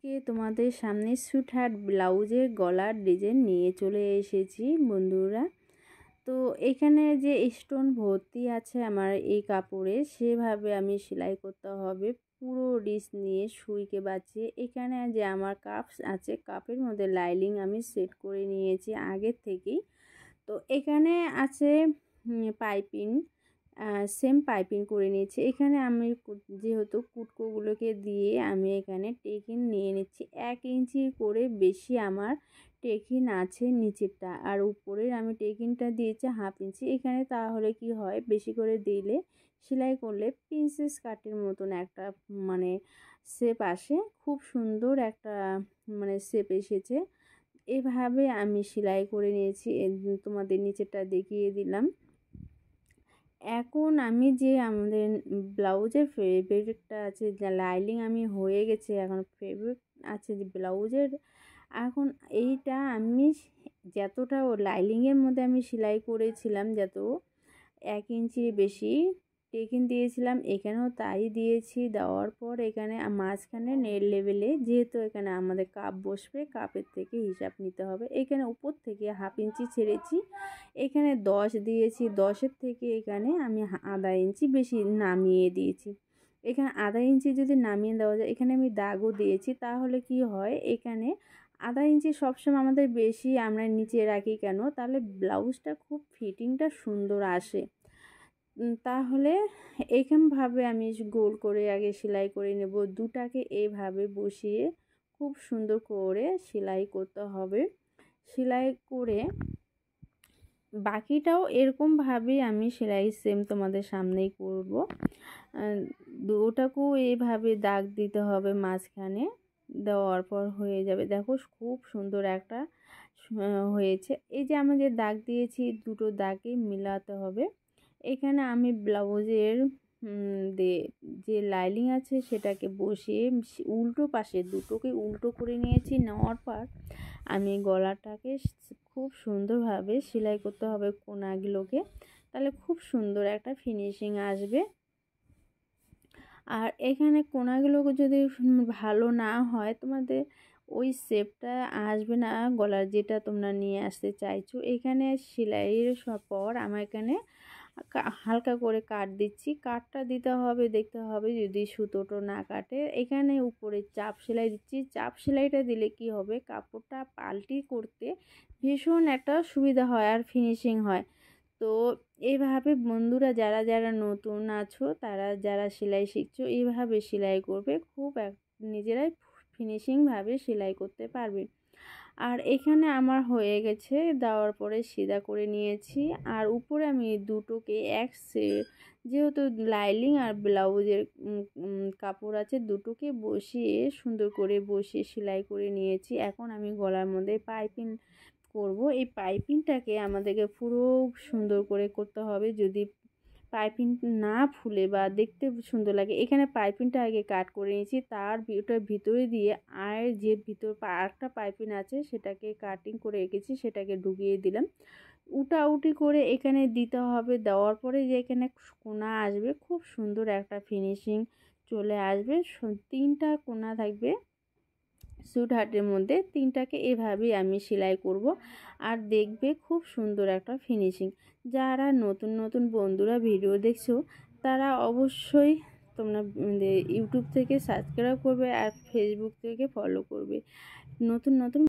তোমাদের সামনে সুটহাট ব্লাউজের গলার ডিজাইন নিয়ে চলে এসেছি বন্ধুরা। তো এখানে যে স্টোন ভর্তি আছে আমার এই কাপড়ে, সেভাবে আমি সেলাই করতে হবে পুরো ডিস নিয়ে সুইকে বাঁচিয়ে। এখানে যে আমার কাপ আছে, কাপের মধ্যে লাইনিং আমি সেট করে নিয়েছি আগের থেকেই। তো এখানে আছে পাইপিং, সেম পাইপিং করে নিয়েছি। এখানে আমি যেহেতু কুটকোগুলোকে দিয়ে আমি এখানে টেকিন নিয়ে নিচ্ছি 1 ইঞ্চি করে বেশি আমার টেকিন আছে নিচেরটা, আর উপরের আমি টেকিনটা দিয়েছি 1/2 ইঞ্চি। এখানে তাহলে কি হয়, বেশি করে দিলে সেলাই করলে প্রিন্সেস কাটের মতন একটা মানে শেপ আসে, খুব সুন্দর একটা মানে শেপ এসেছে। এভাবে আমি সেলাই করে নিয়েছি, তোমাদের নিচেরটা দেখিয়ে দিলাম। এখন আমি যে আমাদের ব্লাউজের ফেব্রিকটা আছে, যা লাইনিং আমি হয়ে গেছে, এখন ফেব্রিক আছে যে ব্লাউজের, এখন এইটা আমি যতটা লাইনিংয়ের মধ্যে আমি সেলাই করেছিলাম, যত 1 ইঞ্চির বেশি টেকিন দিয়েছিলাম, এখানেও তাই দিয়েছি। দেওয়ার পর এখানে মাঝখানে নেট লেভেলে, যেহেতু এখানে আমাদের কাপ বসবে, কাপের থেকে হিসাব নিতে হবে। এখানে উপর থেকে 1/2 ইঞ্চি ছেড়েছি, এখানে 10 দিয়েছি, 10-এর থেকে এখানে আমি 1/2 ইঞ্চি বেশি নামিয়ে দিয়েছি। এখানে 1/2 ইঞ্চি যদি নামিয়ে দেওয়া যায়, এখানে আমি দাগও দিয়েছি, তাহলে কি হয়, এখানে 1/2 ইঞ্চি সবসময় আমাদের বেশি আমরা নিচে রাখি কেন, তাহলে ব্লাউজটা খুব ফিটিংটা সুন্দর আসে। তাহলে এইরকমভাবে আমি গোল করে আগে সেলাই করে নেব। দুটাকে এইভাবে বসিয়ে খুব সুন্দর করে সেলাই করতে হবে। সেলাই করে বাকিটাও এরকমভাবেই আমি সেলাই সেম তোমাদের সামনেই করব। ওটাকেও এইভাবে দাগ দিতে হবে মাঝখানে, দেওয়ার পর হয়ে যাবে। দেখো খুব সুন্দর একটা হয়েছে। এই যে আমি যে দাগ দিয়েছি, দুটো দাগে মিলাতে হবে। এখানে আমি ব্লাউজের যে লাইনিং আছে সেটাকে বসিয়ে উল্টো পাশে দুটোকে উল্টো করে নিয়েছি। নেওয়ার পর আমি গলাটাকে খুব সুন্দরভাবে সেলাই করতে হবে কোনাগুলোকে, তাহলে খুব সুন্দর একটা ফিনিশিং আসবে। আর এখানে কোনাগুলো যদি ভালো না হয়, তোমাদের ওই শেপটা আসবে না গলার, যেটা তোমরা নিয়ে আসতে চাইছো। এখানে সেলাইয়ের পর আমার এখানে হালকা করে কাট দিচ্ছি। কাটটা দিতে হবে, দেখতে হবে যদি সুতোটা না কাটে। এখানে উপরে চাপ সেলাই দিচ্ছি। চাপ সেলাইটা দিলে কি হবে, কাপড়টা পাল্টি করতে ভীষণ একটা সুবিধা হয় আর ফিনিশিং হয়। তো এইভাবে বন্ধুরা যারা যারা নতুন আছো, তারা যারা সেলাই শিখছো, এইভাবে সেলাই করবে, খুব নিজেরাই ফিনিশিংভাবে সেলাই করতে পারবে। আর এখানে আমার হয়ে গেছে, দেওয়ার পরে সিধা করে নিয়েছি। আর উপরে আমি দুটোকে যেহেতু লাইনিং আর ব্লাউজের কাপড় আছে, দুটোকে বসিয়ে সুন্দর করে বসিয়ে সেলাই করে নিয়েছি। এখন আমি গলার মধ্যে পাইপিং করব। এই পাইপিংটাকে আমাদেরকে পুরো সুন্দর করে করতে হবে, যদি পাইপিং না ফুলে বা দেখতে সুন্দর লাগে। এখানে পাইপিংটা আগে কাট করে নিয়েছি, তার ওটার ভিতরে দিয়ে আর যে আরেকটা পাইপিং আছে সেটাকে কাটিং করে রেখেছি, সেটাকে ঢুকিয়ে দিলাম। উটাউটি করে এখানে দিতে হবে। দেওয়ার পরে যে এখানে কোনা আসবে, খুব সুন্দর একটা ফিনিশিং চলে আসবে। 3টা কোনা থাকবে সুটহাটের মধ্যে, 3টাকে এভাবেই আমি সেলাই করব। আর দেখবে খুব সুন্দর একটা ফিনিশিং। যারা নতুন নতুন বন্ধুরা ভিডিও দেখছো, তারা অবশ্যই তোমরা ইউটিউব থেকে সাবস্ক্রাইব করবে আর ফেসবুক থেকে ফলো করবে। নতুন নতুন